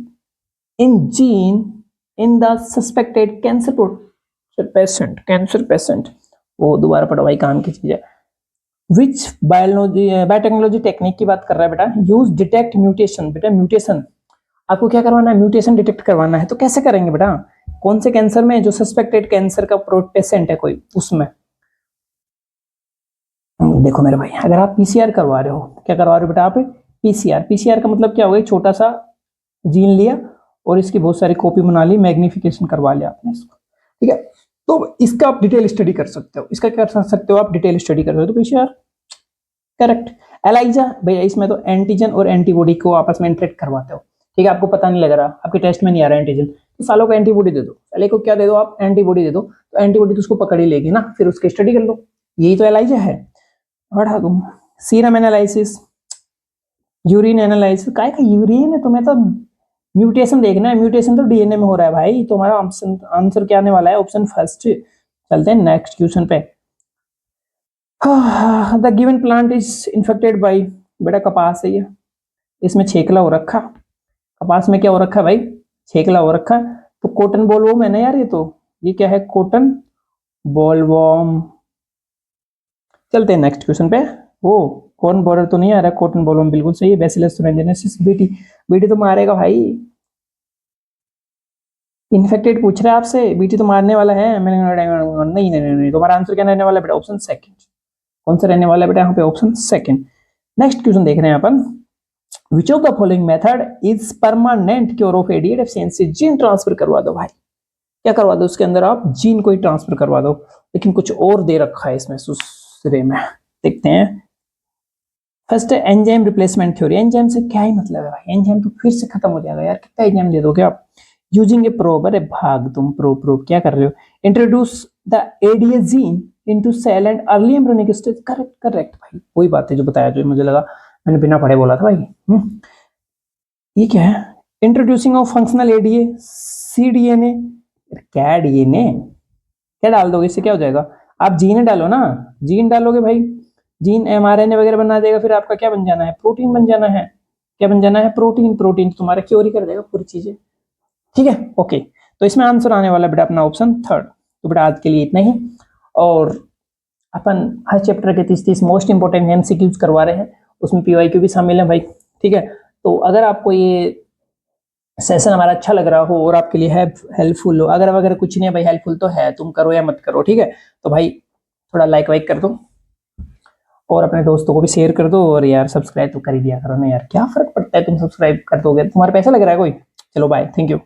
in gene in the suspected cancer patient. वो दोबारा पढ़ो भाई, काम की चीज है। विच बायोटेक्नोलॉजी टेक्निक की बात कर रहा है बेटा, यूज डिटेक्ट म्यूटेशन। बेटा म्यूटेशन आपको क्या करवाना है, म्यूटेशन डिटेक्ट करवाना है। तो कैसे करेंगे बेटा, कौन से कैंसर में, जो सस्पेक्टेड कैंसर का पेशेंट है कोई, उसमें देखो मेरे भाई, अगर आप PCR करवा रहे हो, क्या करवा रहे हो बेटा आप, PCR का मतलब क्या होगा, छोटा सा जीन लिया और इसकी बहुत सारी कॉपी बना ली, मैग्निफिकेशन करवा लिया आपने इसको, ठीक है। तो इसका आप डिटेल स्टडी कर सकते हो, इसका क्या कर सकते हो आप, डिटेल स्टडी कर सकते हो। PCR correct. एलाइजा भैया, इसमें तो एंटीजन और एंटीबॉडी को आपस में इंटरेक्ट करवाते हो, ठीक है। आपको पता नहीं लग रहा, आपके टेस्ट में नहीं आ रहा एंटीजन, तो सालों को एंटीबॉडी दे दो, साले को क्या दे दो आप, एंटीबॉडी दे दो, तो एंटीबॉडी तो उसको पकड़ ही लेगी ना, फिर उसकी स्टडी कर लो। यही तो एलाइजा है। बढ़ा तुम, सीरम एनालिसिस, यूरिन एनालिसिस, काय का यूरिन है, तुम्हें तो म्यूटेशन देखना है, म्यूटेशन तो DNA में हो रहा है भाई। तो हमारा आंसर क्या आने वाला है, ऑप्शन फर्स्ट। चलते हैं नेक्स्ट क्वेश्चन पे। The given plant is infected by, बेटा कपास है ये, इसमें छेकला हो रखा, कपास में क्या हो रखा है भाई, छेकला हो रखा। तो कॉटन बॉलवॉर्म है ना यार, ये क्या है, कॉटन बॉलवॉर्म। चलते हैं नेक्स्ट क्वेश्चन पे। वो कॉर्न बॉर्डर तो नहीं आ रहा, कॉटन बॉलवॉर्म बिल्कुल सही है। बैसिलस thuringiensis, बीटी, बीटी तो मारेगा भाई, इन्फेक्टेड पूछ रहा है आपसे, बीटी तो मारने वाला है। मैंने नहीं नहीं नहीं, तुम्हारा आंसर क्या रहने वाला है बेटा, ऑप्शन सेकंड। कौन सा रहने वाला है बेटा यहाँ पे, ऑप्शन सेकंड। नेक्स्ट क्वेश्चन देख रहे हैं अपन, which of the following method is permanent cure of ADA deficiency. Gene transfer करवा दो भाई, क्या करवा दो उसके अंदर, आप जीन को ही ट्रांसफर करवा दो। लेकिन कुछ और दे रखा है इसमें दूसरे में, देखते हैं। फर्स्ट है एंजाइम रिप्लेसमेंट थ्योरी। एंजाइम से क्या ही मतलब है भाई, एंजाइम तो फिर से खत्म हो जाएगा यार, कितना एंजाइम दे दोगे आप। यूजिंग ए प्रोब, अरे भाग तुम, प्रोब क्या कर रहे हो। Introduce the ADA gene into cell and early embryonic stage, correct correct भाई, वही बात है जो बताया, जो मुझे लगा मैंने बिना पढ़े बोला था भाई। ये क्या है, introducing of functional ADA cDNA, क्या डीएनए, क्या डाल दोगे इससे, क्या हो जाएगा। आप जीन डालो ना, जीन डालोगे भाई, जीन एमआरएनए वगैरह बना देगा, फिर आपका क्या बन जाना है, प्रोटीन बन जाना है। क्या बन जाना है, प्रोटीन। प्रोटीन तुम्हारा क्योर ही कर देगा पूरी चीजें, ठीक है ओके। तो इसमें आंसर आने वाला बेटा अपना ऑप्शन थर्ड। तो बेटा आज के लिए इतना ही, और अपन हर चैप्टर के 30-30 मोस्ट इंपोर्टेंट एमसीक्यूज करवा रहे हैं, उसमें पीवाईक्यू भी शामिल है भाई, ठीक है। तो अगर आपको ये सेशन हमारा अच्छा लग रहा हो और आपके लिए हेल्पफुल हो, अगर कुछ नहीं है भाई, हेल्पफुल तो है, तुम करो या मत करो, ठीक है। तो भाई थोड़ा लाइक वाइक कर दो और अपने दोस्तों को भी शेयर कर दो, और यार सब्सक्राइब तो कर ही दिया करो ना यार, क्या फर्क पड़ता है, तुम सब्सक्राइब कर दोगे, तुम्हारा पैसा लग रहा है कोई। चलो बाय, थैंक यू।